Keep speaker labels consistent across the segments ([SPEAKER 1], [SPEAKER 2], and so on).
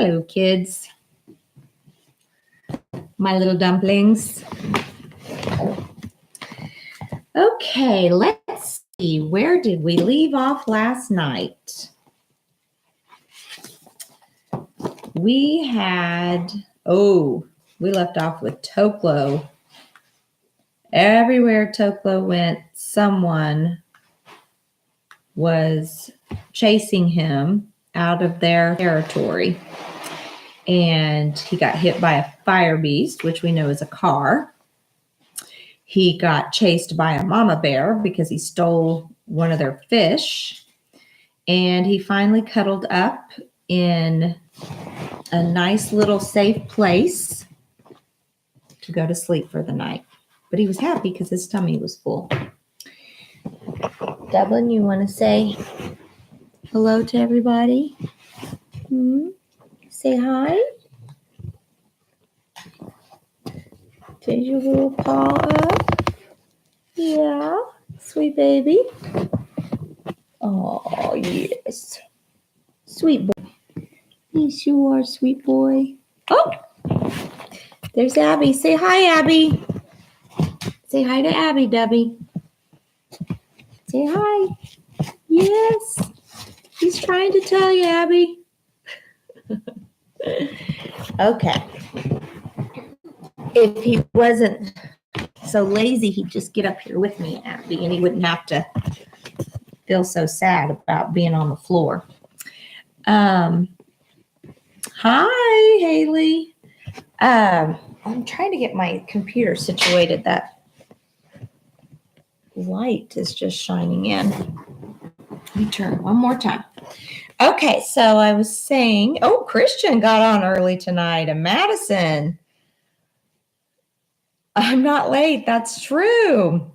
[SPEAKER 1] Hello, kids. My little dumplings. Okay, let's see. Where did we leave off last night? We left off with Toklo. Everywhere Toklo went, someone was chasing him out of their territory. And he got hit by a fire beast, which we know is a car. He got chased by a mama bear because he stole one of their fish. And he finally cuddled up in a nice little safe place to go to sleep for the night. But he was happy because his tummy was full. Dublin, you want to say hello to everybody? Say hi. Take your little paw up. Yeah, sweet baby. Oh, yes. Sweet boy. Yes, you are, sweet boy. Oh, there's Abby. Say hi, Abby. Say hi to Abby, Debbie. Say hi. Yes. He's trying to tell you, Abby. Okay. If he wasn't so lazy, he'd just get up here with me, Abby, and he wouldn't have to feel so sad about being on the floor. Hi, Haley. I'm trying to get my computer situated. That light is just shining in. Let me turn one more time. Okay, so I was saying, Christian got on early tonight, and Madison. I'm not late. That's true.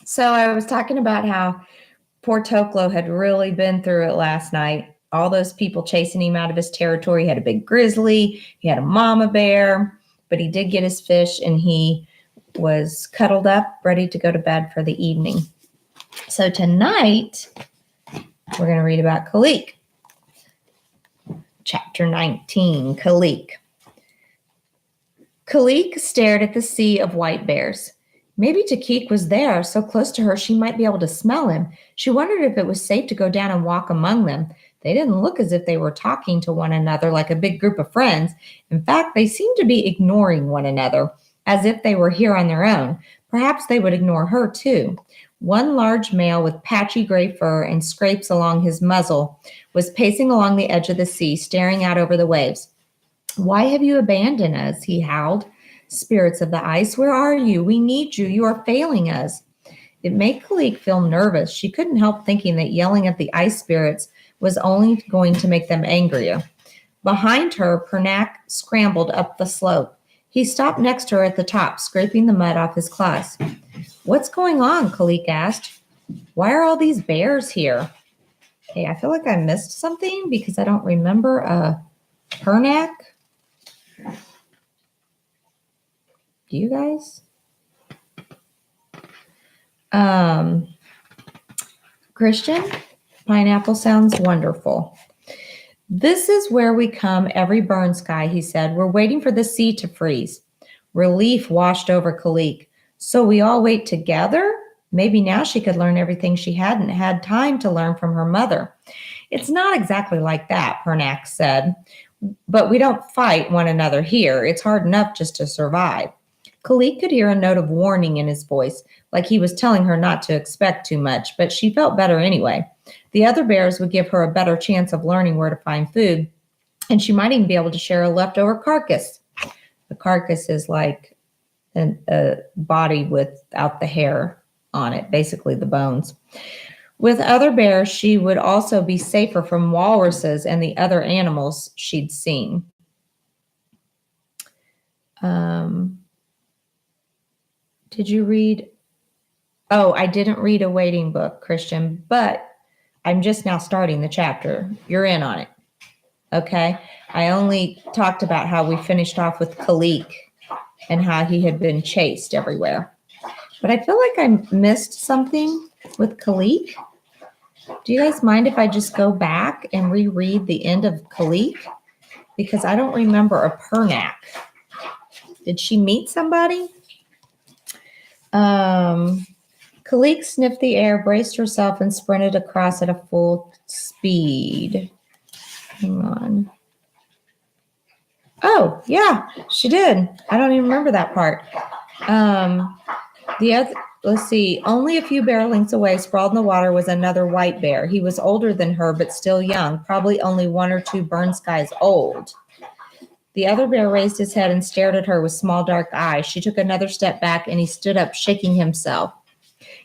[SPEAKER 1] So I was talking about how poor Toklo had really been through it last night. All those people chasing him out of his territory. He had a big grizzly. He had a mama bear, but he did get his fish, and he was cuddled up, ready to go to bed for the evening. So tonight, we're going to read about Kalik. Chapter 19, Kalik. Kalik stared at the sea of white bears. Maybe Takik was there, so close to her she might be able to smell him. She wondered if it was safe to go down and walk among them. They didn't look as if they were talking to one another like a big group of friends. In fact, they seemed to be ignoring one another, as if they were here on their own. Perhaps they would ignore her, too. One large male with patchy gray fur and scrapes along his muzzle was pacing along the edge of the sea, staring out over the waves. "Why have you abandoned us?" he howled. "Spirits of the ice, where are you? We need you. You are failing us." It made Kalik feel nervous. She couldn't help thinking that yelling at the ice spirits was only going to make them angrier. Behind her, Pernak scrambled up the slope. He stopped next to her at the top, scraping the mud off his claws. "What's going on?" Kalik asked. "Why are all these bears here?" Hey, I feel like I missed something because I don't remember Pernak. Do you guys? Christian, pineapple sounds wonderful. "This is where we come every burn sky," he said. "We're waiting for the sea to freeze." Relief washed over Kalik. "So we all wait together?" Maybe now she could learn everything she hadn't had time to learn from her mother. "It's not exactly like that," Pernak said. "But we don't fight one another here. It's hard enough just to survive." Kalik could hear a note of warning in his voice, like he was telling her not to expect too much, but she felt better anyway. The other bears would give her a better chance of learning where to find food, and she might even be able to share a leftover carcass. The carcass is like a body without the hair on it, basically the bones. With other bears, she would also be safer from walruses and the other animals she'd seen. Did you read? Oh, I didn't read a waiting book, Christian, but I'm just now starting the chapter. You're in on it. Okay. I only talked about how we finished off with Kalik and how he had been chased everywhere. But I feel like I missed something with Kalik. Do you guys mind if I just go back and reread the end of Kalik? because I don't remember a Pernack. Did she meet somebody? Kalik sniffed the air, braced herself, and sprinted across at a full speed. Hang on. Oh, yeah, she did. I don't even remember that part. Let's see. Only a few bear lengths away, sprawled in the water, was another white bear. He was older than her, but still young, probably only 1 or 2 burn skies old. The other bear raised his head and stared at her with small dark eyes. She took another step back, and he stood up, shaking himself.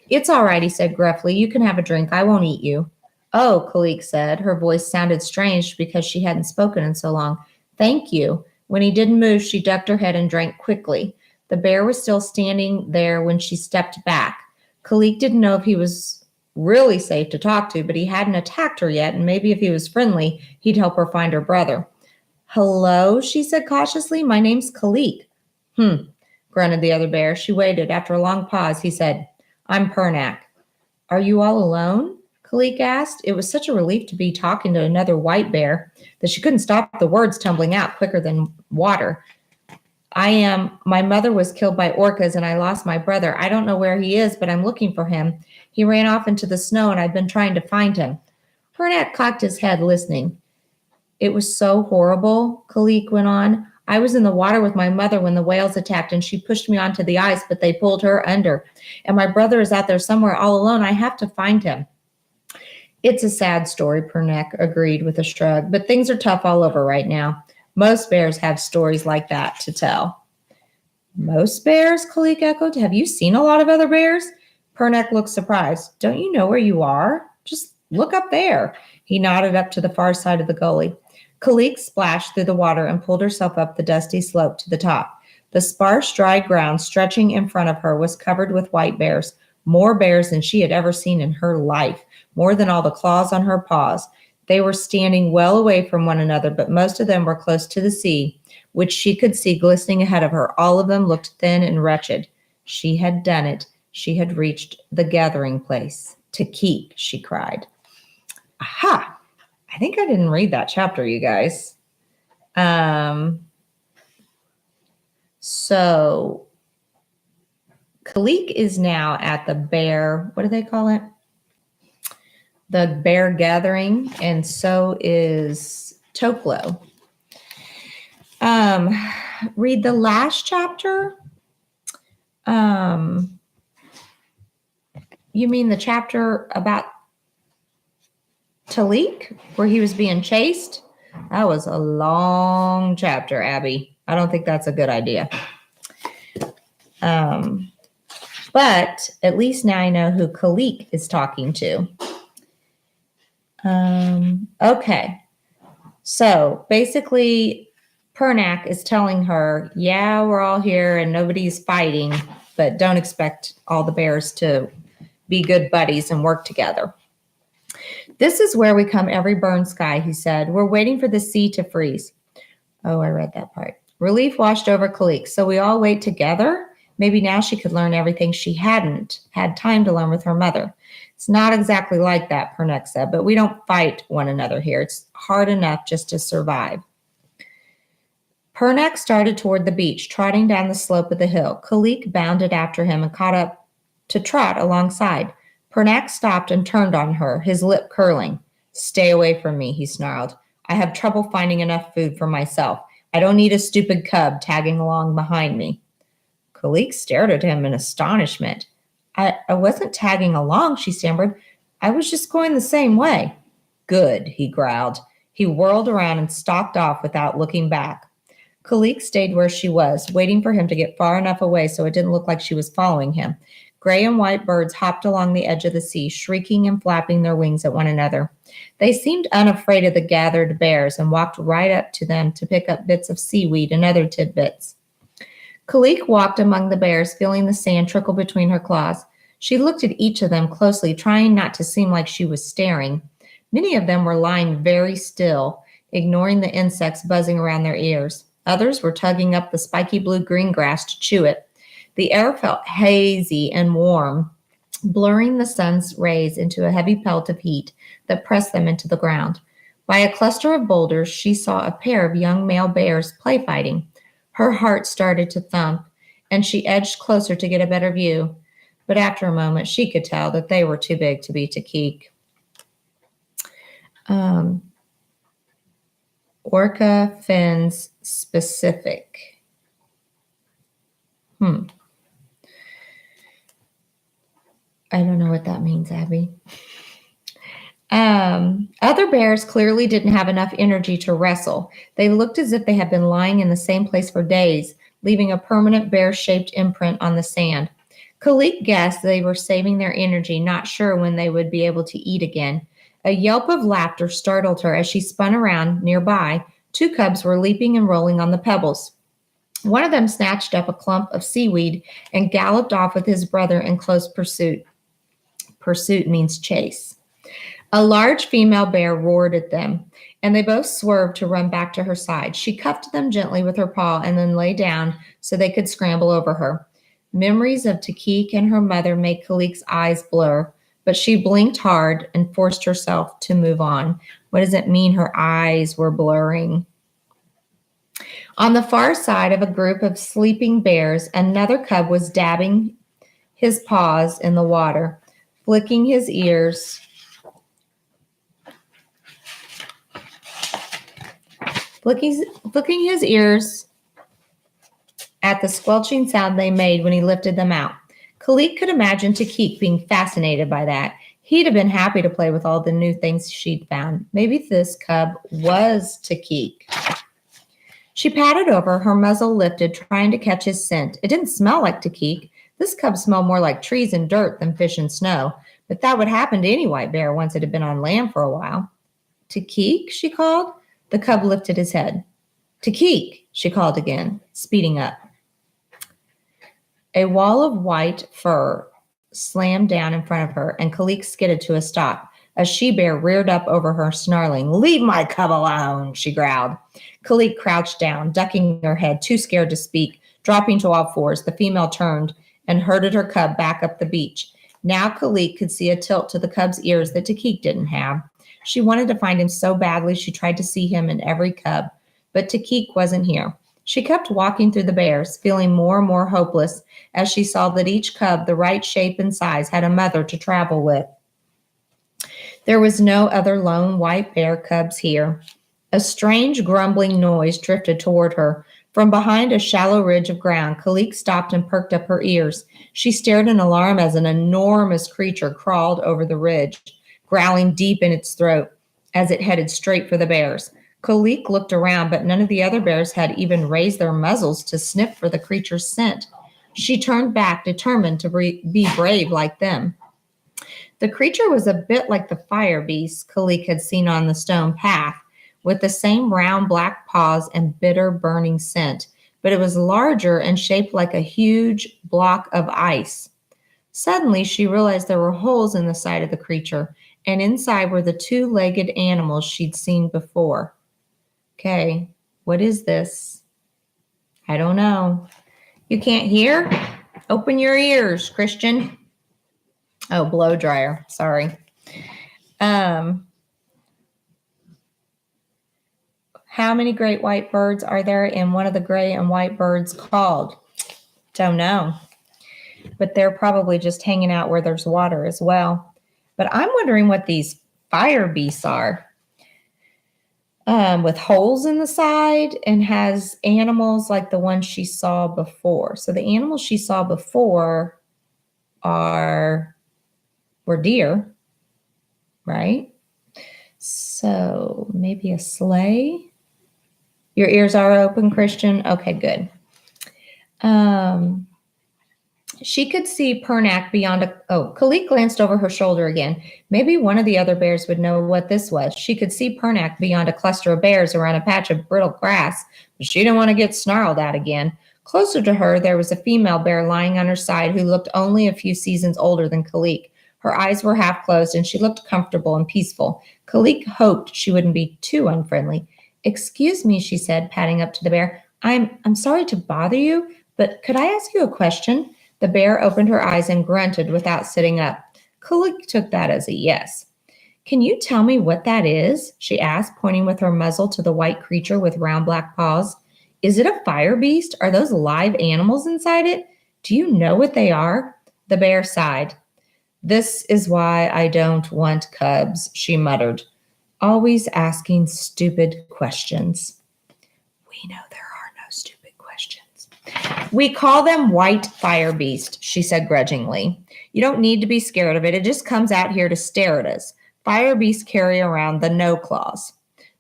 [SPEAKER 1] It's all right, he said gruffly. You can have a drink. I won't eat you. Oh, Kalik said. Her voice sounded strange because she hadn't spoken in so long. Thank you. When he didn't move, she ducked her head and drank quickly. The bear was still standing there when she stepped back. Kalik didn't know if he was really safe to talk to, but he hadn't attacked her yet, and maybe if he was friendly, he'd help her find her brother. Hello, she said cautiously. My name's Kalik. Grunted the other bear. She waited. After a long pause, he said, I'm Pernack. Are you all alone? Kalik asked. It was such a relief to be talking to another white bear that she couldn't stop the words tumbling out quicker than water. I am. My mother was killed by orcas and I lost my brother. I don't know where he is, but I'm looking for him. He ran off into the snow and I've been trying to find him. Pernack cocked his head, listening. It was so horrible, Kalik went on. I was in the water with my mother when the whales attacked and she pushed me onto the ice, but they pulled her under. And my brother is out there somewhere all alone. I have to find him. It's a sad story, Pernack agreed with a shrug, but things are tough all over right now. Most bears have stories like that to tell. Most bears? Kalik echoed. Have you seen a lot of other bears? Pernack looked surprised. Don't you know where you are? Just look up there. He nodded up to the far side of the gully. Kalik splashed through the water and pulled herself up the dusty slope to the top. The sparse, dry ground stretching in front of her was covered with white bears, more bears than she had ever seen in her life, more than all the claws on her paws. They were standing well away from one another, but most of them were close to the sea, which she could see glistening ahead of her. All of them looked thin and wretched. She had done it. She had reached the gathering place. To keep, she cried. Aha! I think I didn't read that chapter, you guys. So Kalik is now at the bear, what do they call it? The bear gathering, and so is Toklo. Read the last chapter. You mean the chapter about Talik, where he was being chased? That was a long chapter, Abby. I don't think that's a good idea. But at least now I know who Kalik is talking to. Okay. So basically, Pernack is telling her, yeah, we're all here and nobody's fighting, but don't expect all the bears to be good buddies and work together. This is where we come every burn sky, he said. We're waiting for the sea to freeze. Oh, I read that part. Relief washed over Kalik. So we all wait together? Maybe now she could learn everything she hadn't had time to learn with her mother. It's not exactly like that, Pernack said, but we don't fight one another here. It's hard enough just to survive. Pernack started toward the beach, trotting down the slope of the hill. Kalik bounded after him and caught up to trot alongside. Pernack stopped and turned on her, his lip curling. Stay away from me, he snarled. I have trouble finding enough food for myself. I don't need a stupid cub tagging along behind me. Kalik stared at him in astonishment. I wasn't tagging along, she stammered. I was just going the same way. Good, he growled. He whirled around and stalked off without looking back. Kalik stayed where she was, waiting for him to get far enough away so it didn't look like she was following him. Gray and white birds hopped along the edge of the sea, shrieking and flapping their wings at one another. They seemed unafraid of the gathered bears and walked right up to them to pick up bits of seaweed and other tidbits. Kalik walked among the bears, feeling the sand trickle between her claws. She looked at each of them closely, trying not to seem like she was staring. Many of them were lying very still, ignoring the insects buzzing around their ears. Others were tugging up the spiky blue-green grass to chew it. The air felt hazy and warm, blurring the sun's rays into a heavy pelt of heat that pressed them into the ground. By a cluster of boulders, she saw a pair of young male bears play fighting. Her heart started to thump, and she edged closer to get a better view. But after a moment, she could tell that they were too big to be Takik. Orca fins specific. I don't know what that means, Abby. Other bears clearly didn't have enough energy to wrestle. They looked as if they had been lying in the same place for days, leaving a permanent bear-shaped imprint on the sand. Kalik guessed they were saving their energy, not sure when they would be able to eat again. A yelp of laughter startled her as she spun around. Nearby, two cubs were leaping and rolling on the pebbles. One of them snatched up a clump of seaweed and galloped off with his brother in close pursuit. Pursuit means chase. A large female bear roared at them, and they both swerved to run back to her side. She cuffed them gently with her paw and then lay down so they could scramble over her. Memories of Takik and her mother made Kalik's eyes blur, but she blinked hard and forced herself to move on. What does it mean her eyes were blurring? On the far side of a group of sleeping bears, another cub was dabbing his paws in the water, flicking his ears at the squelching sound they made when he lifted them out. Kalik could imagine Takik being fascinated by that. He'd have been happy to play with all the new things she'd found. Maybe this cub was Takik. She patted over, her muzzle lifted, trying to catch his scent. It didn't smell like Takik. This cub smelled more like trees and dirt than fish and snow. But that would happen to any white bear once it had been on land for a while. Takik, she called. The cub lifted his head. Takik, she called again, speeding up. A wall of white fur slammed down in front of her, and Kalik skidded to a stop. A she-bear reared up over her, snarling. "Leave my cub alone," she growled. Kalik crouched down, ducking her head, too scared to speak. Dropping to all fours, the female turned and herded her cub back up the beach. Now Kalik could see a tilt to the cub's ears that Takik didn't have. She wanted to find him so badly she tried to see him in every cub, but Takik wasn't here. She kept walking through the bears, feeling more and more hopeless as she saw that each cub, the right shape and size, had a mother to travel with. There was no other lone white bear cubs here. A strange grumbling noise drifted toward her. From behind a shallow ridge of ground, Kalik stopped and perked up her ears. She stared in alarm as an enormous creature crawled over the ridge, growling deep in its throat as it headed straight for the bears. Kalik looked around, but none of the other bears had even raised their muzzles to sniff for the creature's scent. She turned back, determined to be brave like them. The creature was a bit like the fire beast Kalik had seen on the stone path, with the same round black paws and bitter burning scent, but it was larger and shaped like a huge block of ice. Suddenly, she realized there were holes in the side of the creature, and inside were the two-legged animals she'd seen before. Okay, what is this? I don't know. You can't hear? Open your ears, Christian. Oh, blow dryer. Sorry. How many great white birds are there, and one of the gray and white birds called? Don't know. But they're probably just hanging out where there's water as well. But I'm wondering what these fire beasts are. With holes in the side and has animals like the ones she saw before. So the animals she saw before were deer, right? So maybe a sleigh. Your ears are open, Christian? Okay, good. She could see Pernak beyond Kalik glanced over her shoulder again. Maybe one of the other bears would know what this was. She could see Pernak beyond a cluster of bears around a patch of brittle grass, but she didn't want to get snarled at again. Closer to her, there was a female bear lying on her side who looked only a few seasons older than Kalik. Her eyes were half closed, and she looked comfortable and peaceful. Kalik hoped she wouldn't be too unfriendly. "Excuse me," she said, padding up to the bear. I'm sorry to bother you, but could I ask you a question?" The bear opened her eyes and grunted without sitting up. Kalik took that as a yes. Can you tell me what that is? She asked, pointing with her muzzle to the white creature with round black paws. Is it a fire beast? Are those live animals inside it? Do you know what they are? The bear sighed. This is why I don't want cubs, she muttered, always asking stupid questions. We know there are no stupid questions. We call them white fire beast, she said grudgingly. You don't need to be scared of it. It just comes out here to stare at us. Fire beasts carry around the no claws.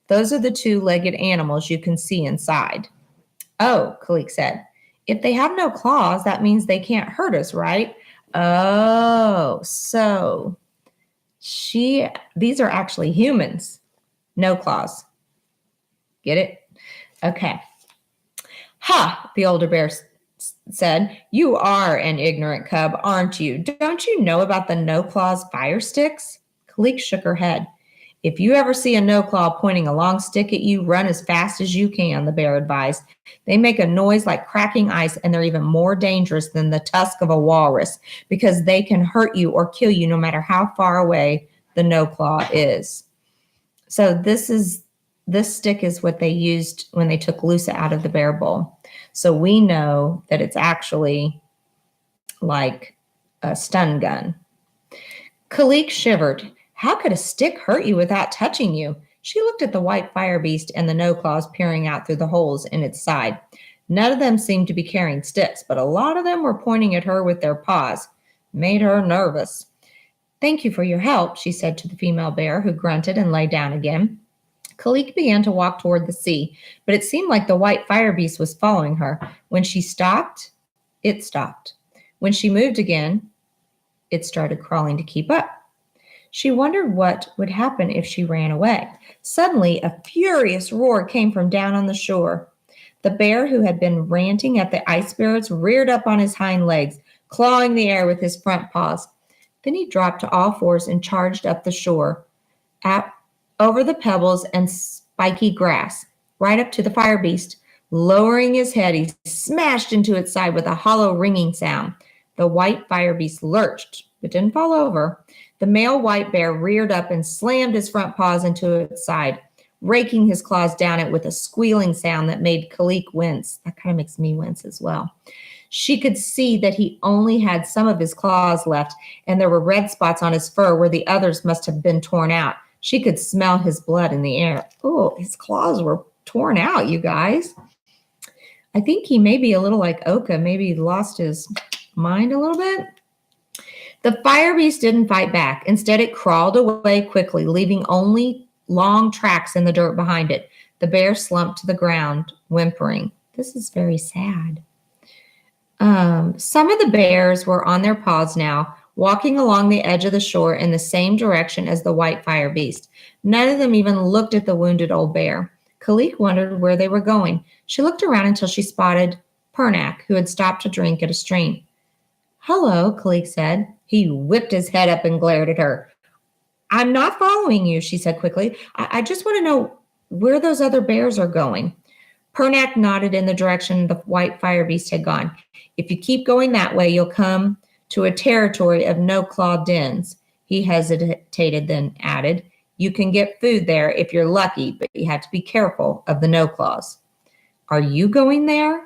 [SPEAKER 1] Those are the two-legged animals you can see inside. Oh, Kalik said. If they have no claws, that means they can't hurt us, right? Oh, so these are actually humans. No claws. Get it? Okay. Ha, the older bear said. You are an ignorant cub, aren't you? Don't you know about the no claws fire sticks? Kalik shook her head. If you ever see a no claw pointing a long stick at you, run as fast as you can, the bear advised. They make a noise like cracking ice, and they're even more dangerous than the tusk of a walrus because they can hurt you or kill you no matter how far away the no claw is. So this stick is what they used when they took Lusa out of the bear bowl. So we know that it's actually like a stun gun. Kalik shivered. How could a stick hurt you without touching you? She looked at the white fire beast and the no claws peering out through the holes in its side. None of them seemed to be carrying sticks, but a lot of them were pointing at her with their paws. Made her nervous. Thank you for your help, she said to the female bear, who grunted and lay down again. Kalik began to walk toward the sea, but it seemed like the white fire beast was following her. When she stopped, it stopped. When she moved again, it started crawling to keep up. She wondered what would happen if she ran away. Suddenly, a furious roar came from down on the shore. The bear, who had been ranting at the ice spirits, reared up on his hind legs, clawing the air with his front paws. Then he dropped to all fours and charged up the shore, over the pebbles and spiky grass, right up to the fire beast. Lowering his head, he smashed into its side with a hollow ringing sound. The white fire beast lurched, but didn't fall over. The male white bear reared up and slammed his front paws into its side, raking his claws down it with a squealing sound that made Kalik wince. That kind of makes me wince as well. She could see that he only had some of his claws left, and there were red spots on his fur where the others must have been torn out. She could smell his blood in the air. Oh, his claws were torn out, you guys. I think he may be a little like Oka. Maybe he lost his mind a little bit. The fire beast didn't fight back. Instead, it crawled away quickly, leaving only long tracks in the dirt behind it. The bear slumped to the ground, whimpering. This is very sad. Some of the bears were on their paws now, walking along the edge of the shore in the same direction as the white fire beast. None of them even looked at the wounded old bear. Kalik wondered where they were going. She looked around until she spotted Pernak, who had stopped to drink at a stream. Hello, Kalik said. He whipped his head up and glared at her. I'm not following you, she said quickly. I just want to know where those other bears are going. Pernak nodded in the direction the white fire beast had gone. If you keep going that way, you'll come to a territory of no-claw dens. He hesitated, then added, you can get food there if you're lucky, but you have to be careful of the no-claws. Are you going there?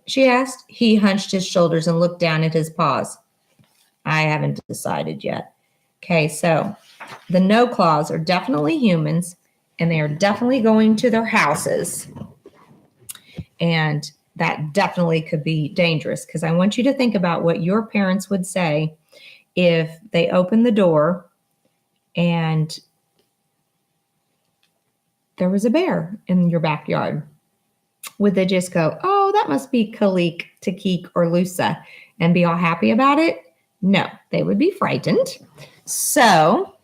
[SPEAKER 1] She asked. He hunched his shoulders and looked down at his paws. I haven't decided yet. Okay, so the no-claws are definitely humans, and they are definitely going to their houses. And that definitely could be dangerous, because I want you to think about what your parents would say if they opened the door and there was a bear in your backyard. Would they just go, oh, that must be Kalik, Takik, or Lusa, and be all happy about it? No, they would be frightened. So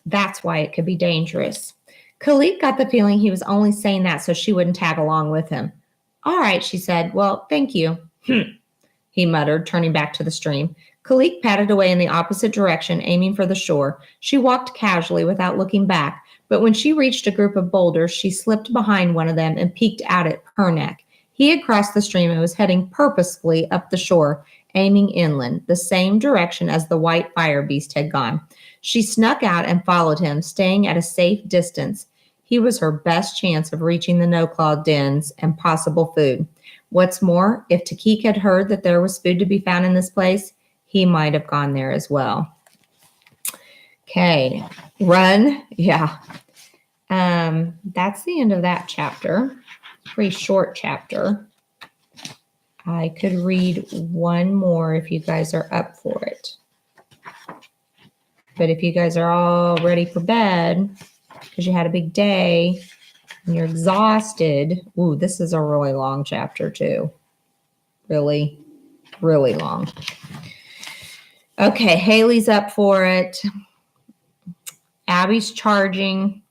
[SPEAKER 1] that's why it could be dangerous. Kalik got the feeling he was only saying that so she wouldn't tag along with him. All right, she said. Well, thank you. He muttered, turning back to the stream. Kalik padded away in the opposite direction, aiming for the shore. She walked casually without looking back, but when she reached a group of boulders, she slipped behind one of them and peeked out at Pernak. He had crossed the stream and was heading purposefully up the shore, aiming inland, the same direction as the white fire beast had gone. She snuck out and followed him, staying at a safe distance. He was her best chance of reaching the no-claw dens and possible food. What's more, if Takik had heard that there was food to be found in this place, he might have gone there as well. Okay, run. Yeah. That's the end of that chapter. Pretty short chapter. I could read one more if you guys are up for it. But if you guys are all ready for bed because you had a big day and you're exhausted. Ooh, this is a really long chapter too. Really, really long. Okay, Haley's up for it. Abby's charging.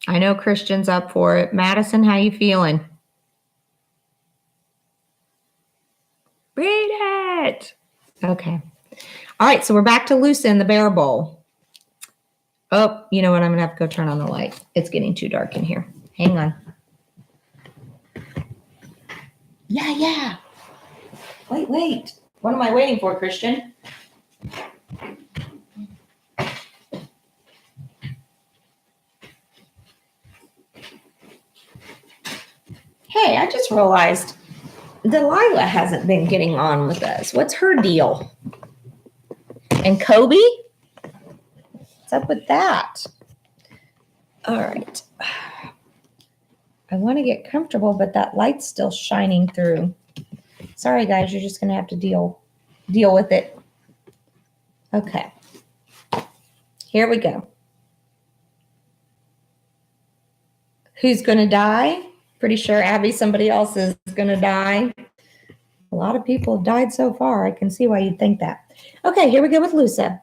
[SPEAKER 1] I know Christian's up for it. Madison, how you feeling? Read it. Okay. All right, so we're back to Lusa in the bear bowl. Oh, you know what? I'm going to have to go turn on the light. It's getting too dark in here. Hang on. Yeah. Wait. What am I waiting for, Christian? Hey, I just realized Delilah hasn't been getting on with us. What's her deal? And Kobe? What's up with that? All right. I want to get comfortable, but that light's still shining through. Sorry, guys. You're just going to have to deal with it. Okay. Here we go. Who's going to die? Pretty sure Abby, somebody else is going to die. A lot of people have died so far. I can see why you'd think that. Okay, here we go with Lusa.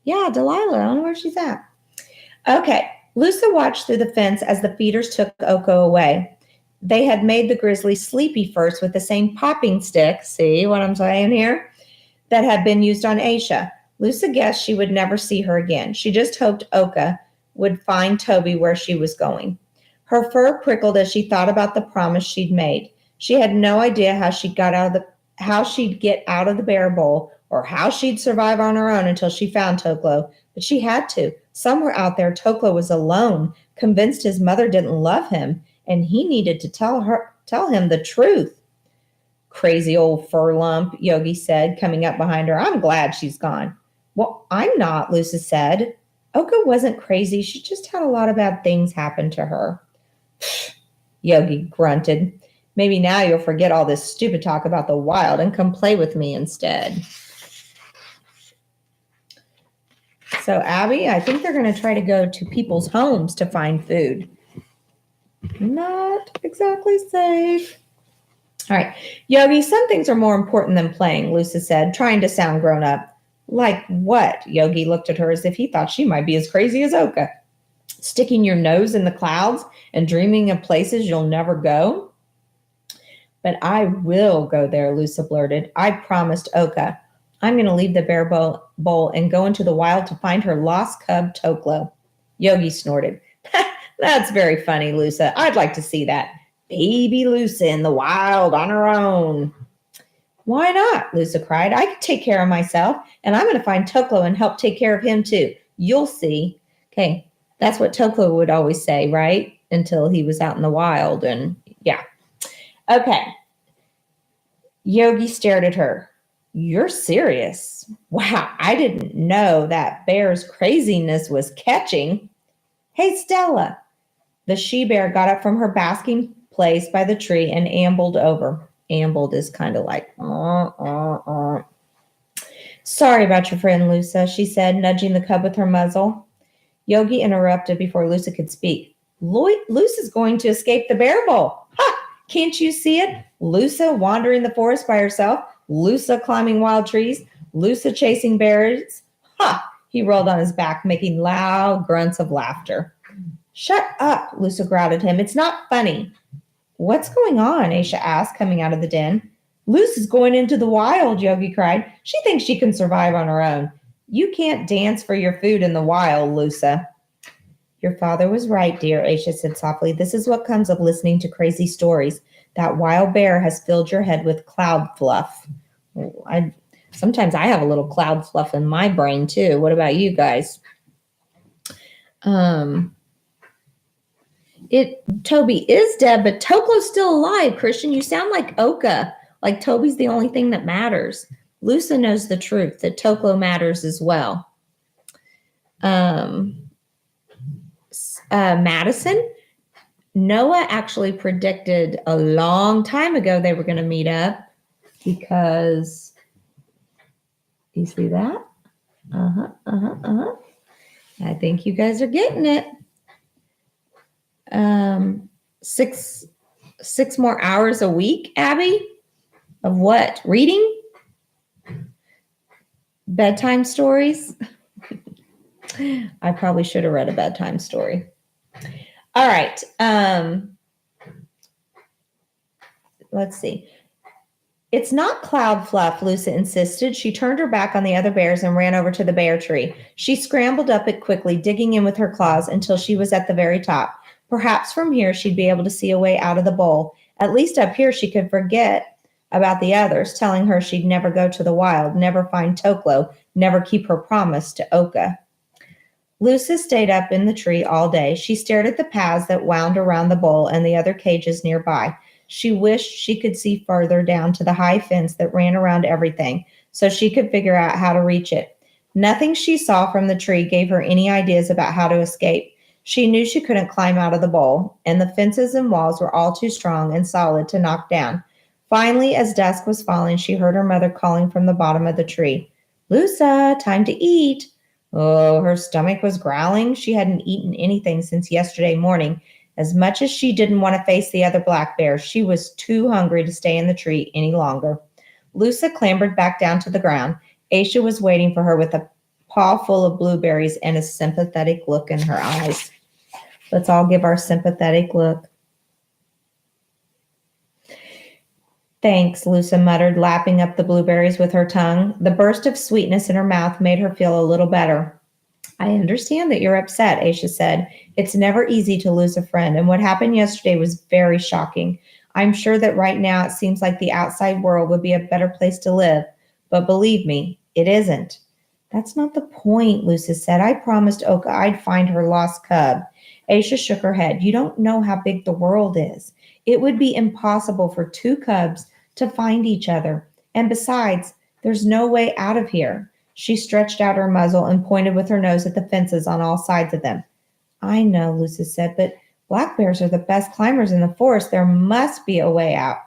[SPEAKER 1] Yeah, Delilah. I don't know where she's at. Okay, Lusa watched through the fence as the feeders took Oko away. They had made the grizzly sleepy first with the same popping stick, see what I'm saying here, that had been used on Aisha. Lusa guessed she would never see her again. She just hoped Oka would find Toby where she was going. Her fur prickled as she thought about the promise she'd made. She had no idea how she'd get out of the bear bowl or how she'd survive on her own until she found Toklo, but she had to. Somewhere out there, Toklo was alone, convinced his mother didn't love him, and he needed to tell him the truth. Crazy old fur lump, Yogi said, coming up behind her. I'm glad she's gone. Well, I'm not, Lusa said. Oka wasn't crazy. She just had a lot of bad things happen to her. Yogi grunted. Maybe now you'll forget all this stupid talk about the wild and come play with me instead. So, Abby, I think they're going to try to go to people's homes to find food. Not exactly safe. All right. Yogi, some things are more important than playing, Lusa said, trying to sound grown up. Like what? Yogi looked at her as if he thought she might be as crazy as Oka. Sticking your nose in the clouds and dreaming of places you'll never go? But I will go there, Lusa blurted. I promised Oka. I'm going to leave the bear bowl and go into the wild to find her lost cub, Toklo. Yogi snorted. That's very funny, Lusa. I'd like to see that. Baby Lusa in the wild on her own. Why not? Lusa cried. I can take care of myself, and I'm going to find Toklo and help take care of him too. You'll see. Okay. That's what Toklo would always say, right? Until he was out in the wild and yeah. Okay. Yogi stared at her. You're serious? Wow, I didn't know that bear's craziness was catching. Hey, Stella. The she-bear got up from her basking place by the tree and ambled over. Ambled is kind of like, Sorry about your friend, Lusa, she said, nudging the cub with her muzzle. Yogi interrupted before Lusa could speak. Lusa's going to escape the bear bowl. Ha! Can't you see it? Lusa wandering the forest by herself. Lusa climbing wild trees. Lusa chasing bears. Ha! He rolled on his back, making loud grunts of laughter. Shut up, Lusa growled at him. It's not funny. What's going on? Aisha asked, coming out of the den. Lusa's going into the wild, Yogi cried. She thinks she can survive on her own. You can't dance for your food in the wild, Lusa. Your father was right, dear, Aisha said softly. This is what comes of listening to crazy stories. That wild bear has filled your head with cloud fluff. Sometimes I have a little cloud fluff in my brain too. What about you guys? Toby is dead, but Toklo's still alive. Christian, you sound like Oka. Like Toby's the only thing that matters. Lusa knows the truth, that Toklo matters as well. Madison, Noah actually predicted a long time ago they were going to meet up because, do you see that? I think you guys are getting it. 6 more hours a week, Abby? Of what? Reading? Bedtime stories? I probably should have read a bedtime story. All right. Let's see. It's not cloud fluff, Lusa insisted. She turned her back on the other bears and ran over to the bear tree. She scrambled up it quickly, digging in with her claws until she was at the very top. Perhaps from here she'd be able to see a way out of the bowl. At least up here she could forget about the others, telling her she'd never go to the wild, never find Toklo, never keep her promise to Oka. Lusa stayed up in the tree all day. She stared at the paths that wound around the bowl and the other cages nearby. She wished she could see further down to the high fence that ran around everything so she could figure out how to reach it. Nothing she saw from the tree gave her any ideas about how to escape. She knew she couldn't climb out of the bowl, and the fences and walls were all too strong and solid to knock down. Finally, as dusk was falling, she heard her mother calling from the bottom of the tree. Lusa, time to eat. Oh, her stomach was growling. She hadn't eaten anything since yesterday morning. As much as she didn't want to face the other black bears, she was too hungry to stay in the tree any longer. Lusa clambered back down to the ground. Aisha was waiting for her with a paw full of blueberries and a sympathetic look in her eyes. Let's all give our sympathetic look. Thanks, Lusa muttered, lapping up the blueberries with her tongue. The burst of sweetness in her mouth made her feel a little better. I understand that you're upset, Aisha said. It's never easy to lose a friend, and what happened yesterday was very shocking. I'm sure that right now it seems like the outside world would be a better place to live, but believe me, it isn't. That's not the point, Lusa said. I promised Oka I'd find her lost cub. Aisha shook her head. You don't know how big the world is. It would be impossible for 2 cubs to find each other. And besides, there's no way out of here. She stretched out her muzzle and pointed with her nose at the fences on all sides of them. I know, Lusa said, but black bears are the best climbers in the forest. There must be a way out.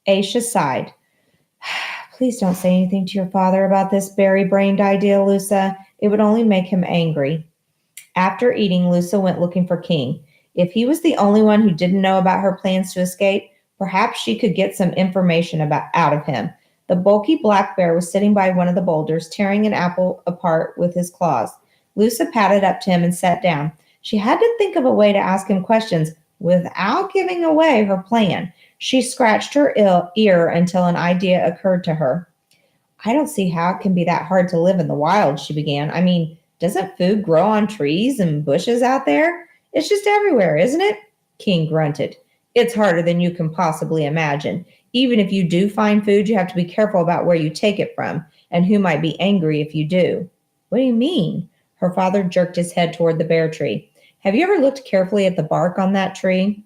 [SPEAKER 1] Aisha sighed. Please don't say anything to your father about this berry-brained idea, Lusa. It would only make him angry. After eating, Lusa went looking for King. If he was the only one who didn't know about her plans to escape, perhaps she could get some information out of him. The bulky black bear was sitting by one of the boulders, tearing an apple apart with his claws. Lusa padded up to him and sat down. She had to think of a way to ask him questions without giving away her plan. She scratched her ear until an idea occurred to her. I don't see how it can be that hard to live in the wild, she began. I mean, doesn't food grow on trees and bushes out there? It's just everywhere, isn't it? King grunted. It's harder than you can possibly imagine. Even if you do find food, you have to be careful about where you take it from and who might be angry if you do. What do you mean? Her father jerked his head toward the bear tree. Have you ever looked carefully at the bark on that tree?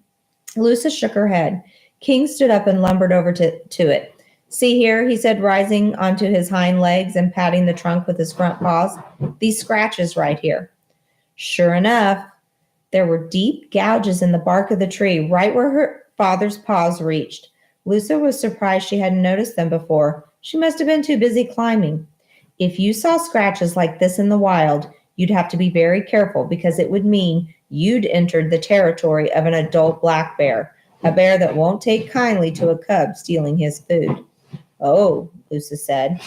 [SPEAKER 1] Lusa shook her head. King stood up and lumbered over to it. See here, he said, rising onto his hind legs and patting the trunk with his front paws. These scratches right here. Sure enough, there were deep gouges in the bark of the tree, right where her father's paws reached. Lusa was surprised she hadn't noticed them before. She must have been too busy climbing. If you saw scratches like this in the wild, you'd have to be very careful because it would mean you'd entered the territory of an adult black bear, a bear that won't take kindly to a cub stealing his food. Oh, Lusa said.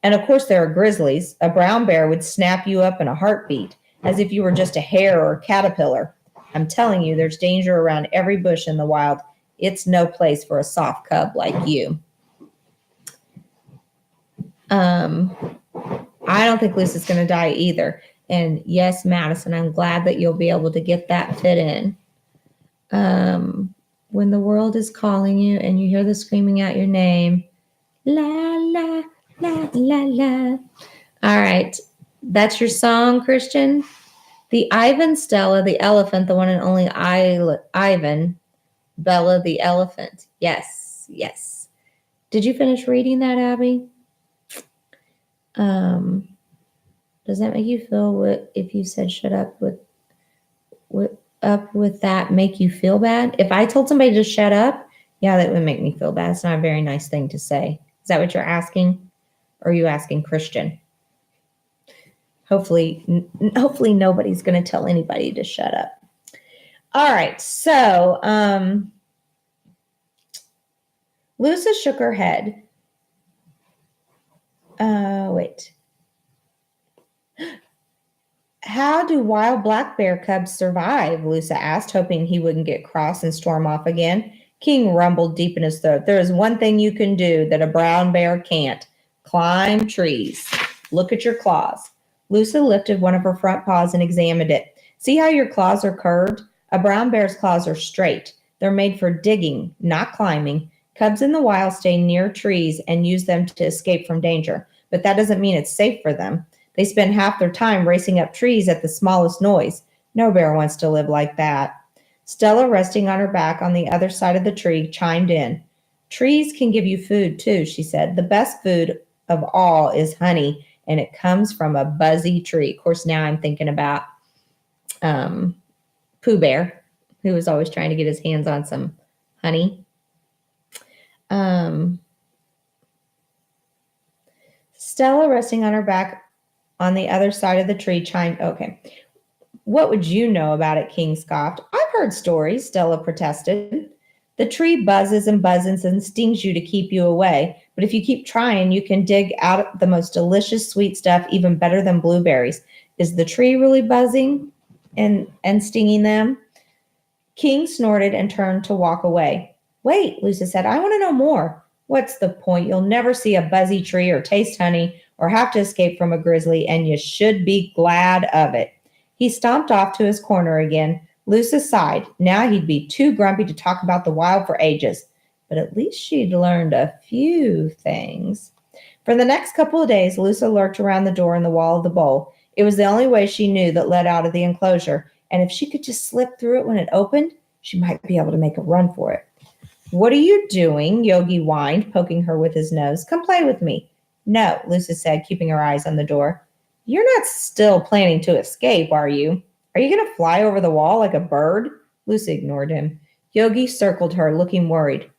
[SPEAKER 1] And of course there are grizzlies. A brown bear would snap you up in a heartbeat, as if you were just a hare or a caterpillar. I'm telling you, there's danger around every bush in the wild. It's no place for a soft cub like you. I don't think Lusa's going to die either. And yes, Madison, I'm glad that you'll be able to get that fit in. When the world is calling you and you hear the screaming out your name, la, la, la, la, la. All right. That's your song, Christian? The Ivan, Stella, the elephant, the one and only Ivan, Bella, the elephant. Yes, yes. Did you finish reading that, Abby? Does that make you feel what if you said shut up with that make you feel bad? If I told somebody to shut up, yeah, that would make me feel bad. It's not a very nice thing to say. Is that what you're asking? Or are you asking Christian? Hopefully nobody's going to tell anybody to shut up. All right, so Lusa shook her head. Wait. How do wild black bear cubs survive? Lusa asked, hoping he wouldn't get cross and storm off again. King rumbled deep in his throat. There is one thing you can do that a brown bear can't. Climb trees. Look at your claws. Lusa lifted one of her front paws and examined it. See how your claws are curved? A brown bear's claws are straight. They're made for digging, not climbing. Cubs in the wild stay near trees and use them to escape from danger, but that doesn't mean it's safe for them. They spend half their time racing up trees at the smallest noise. No bear wants to live like that. Stella, resting on her back on the other side of the tree, chimed in. Trees can give you food too, she said. The best food of all is honey, and it comes from a buzzy tree. Of course, now I'm thinking about Pooh Bear, who was always trying to get his hands on some honey. Stella, resting on her back on the other side of the tree, chimed. Okay. What would you know about it? King scoffed. I've heard stories, Stella protested. The tree buzzes and buzzes and stings you to keep you away. But if you keep trying, you can dig out the most delicious sweet stuff, even better than blueberries. Is the tree really buzzing and stinging them? King snorted and turned to walk away. Wait, Lusa said, I want to know more. What's the point? You'll never see a buzzy tree or taste honey or have to escape from a grizzly, and you should be glad of it. He stomped off to his corner again. Lusa sighed. Now he'd be too grumpy to talk about the wild for ages. But at least she'd learned a few things. For the next couple of days, Lusa lurked around the door in the wall of the bowl. It was the only way she knew that led out of the enclosure, and if she could just slip through it when it opened, she might be able to make a run for it. What are you doing? Yogi whined, poking her with his nose. Come play with me. No, Lusa said, keeping her eyes on the door. You're not still planning to escape, are you? Are you going to fly over the wall like a bird? Lusa ignored him. Yogi circled her, looking worried.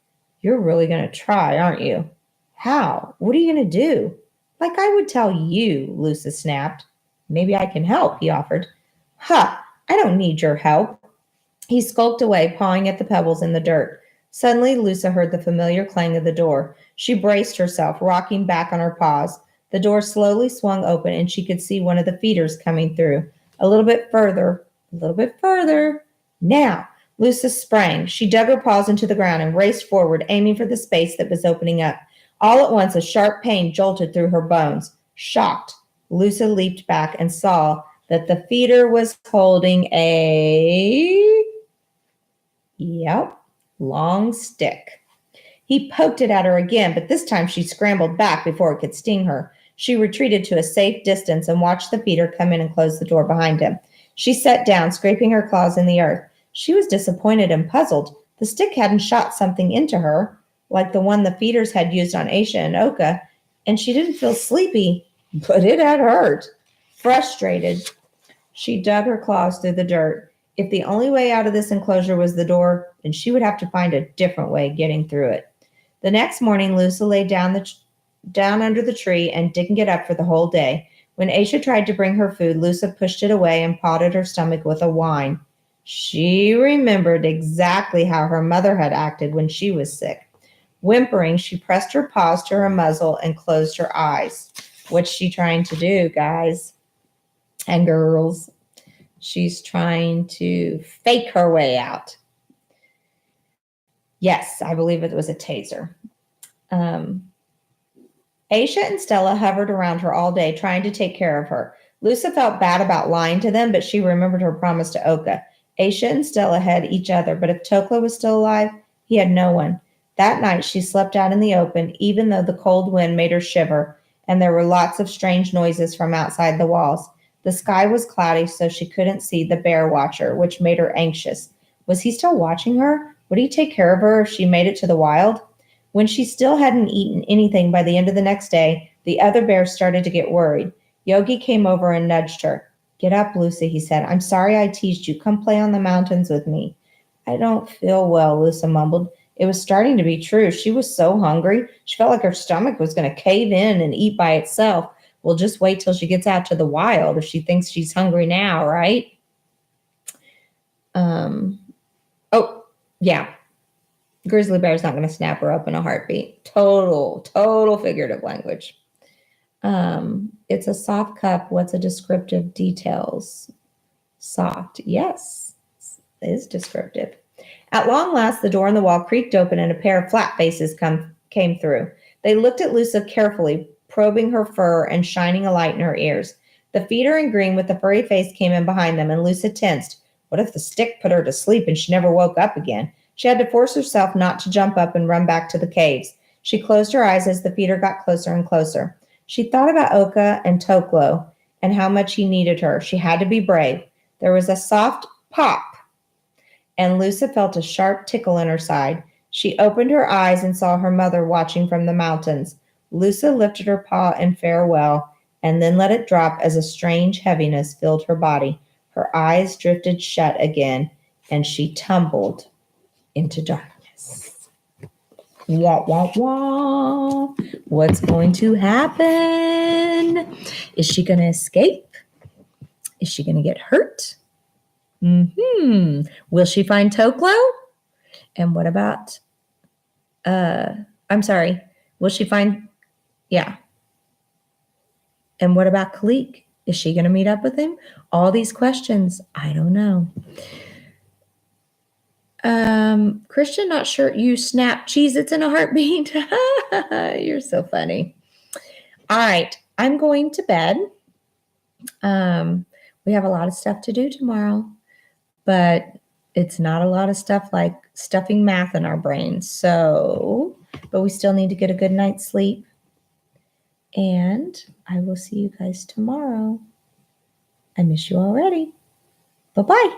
[SPEAKER 1] You're really going to try, aren't you? How? What are you going to do? Like I would tell you, Lusa snapped. Maybe I can help, he offered. Ha! I don't need your help. He skulked away, pawing at the pebbles in the dirt. Suddenly, Lusa heard the familiar clang of the door. She braced herself, rocking back on her paws. The door slowly swung open, and she could see one of the feeders coming through. A little bit further. Now, Lusa sprang. She dug her paws into the ground and raced forward, aiming for the space that was opening up. All at once, a sharp pain jolted through her bones. Shocked, Lusa leaped back and saw that the feeder was holding a long stick. He poked it at her again, but this time she scrambled back before it could sting her. She retreated to a safe distance and watched the feeder come in and close the door behind him. She sat down, scraping her claws in the earth. She was disappointed and puzzled. The stick hadn't shot something into her, like the one the feeders had used on Aisha and Oka, and she didn't feel sleepy, but it had hurt. Frustrated, she dug her claws through the dirt. If the only way out of this enclosure was the door, then she would have to find a different way getting through it. The next morning, Lusa lay down under the tree and didn't get up for the whole day. When Aisha tried to bring her food, Lusa pushed it away and pawed at her stomach with a whine. She remembered exactly how her mother had acted when she was sick. Whimpering, she pressed her paws to her muzzle and closed her eyes. What's she trying to do, guys and girls? She's trying to fake her way out. Yes, I believe it was a taser. Aisha and Stella hovered around her all day, trying to take care of her. Lusa felt bad about lying to them, but she remembered her promise to Oka. Aisha and Stella had each other, but if Tokla was still alive, he had no one. That night she slept out in the open, even though the cold wind made her shiver, and there were lots of strange noises from outside the walls. The sky was cloudy, so she couldn't see the bear watcher, which made her anxious. Was he still watching her? Would he take care of her if she made it to the wild? When she still hadn't eaten anything by the end of the next day, the other bears started to get worried. Yogi came over and nudged her. Get up, Lucy, he said. I'm sorry I teased you. Come play on the mountains with me. I don't feel well, Lucy mumbled. It was starting to be true. She was so hungry. She felt like her stomach was going to cave in and eat by itself. We'll just wait till she gets out to the wild if she thinks she's hungry now, right? Oh, yeah. Grizzly bear's not going to snap her up in a heartbeat. Total figurative language. It's a soft cup. What's a descriptive details? Soft. Yes, it is descriptive. At long last, the door in the wall creaked open and a pair of flat faces came through. They looked at Lusa carefully, probing her fur and shining a light in her ears. The feeder in green with the furry face came in behind them, and Lusa tensed. What if the stick put her to sleep and she never woke up again? She had to force herself not to jump up and run back to the caves. She closed her eyes as the feeder got closer and closer. She thought about Oka and Toklo and how much he needed her. She had to be brave. There was a soft pop, and Lusa felt a sharp tickle in her side. She opened her eyes and saw her mother watching from the mountains. Lusa lifted her paw in farewell and then let it drop as a strange heaviness filled her body. Her eyes drifted shut again, and she tumbled into darkness. Wah, wah, wah. What's going to happen? Is she going to escape? Is she going to get hurt? Will she find Toklo? And what about, will she find, yeah. And what about Kalik? Is she going to meet up with him? All these questions, I don't know. Christian, not sure. You snap Cheez-Its in a heartbeat. You're so funny. All right, I'm going to bed. We have a lot of stuff to do tomorrow, but it's not a lot of stuff like stuffing math in our brains. So, but we still need to get a good night's sleep. And I will see you guys tomorrow. I miss you already. Bye-bye.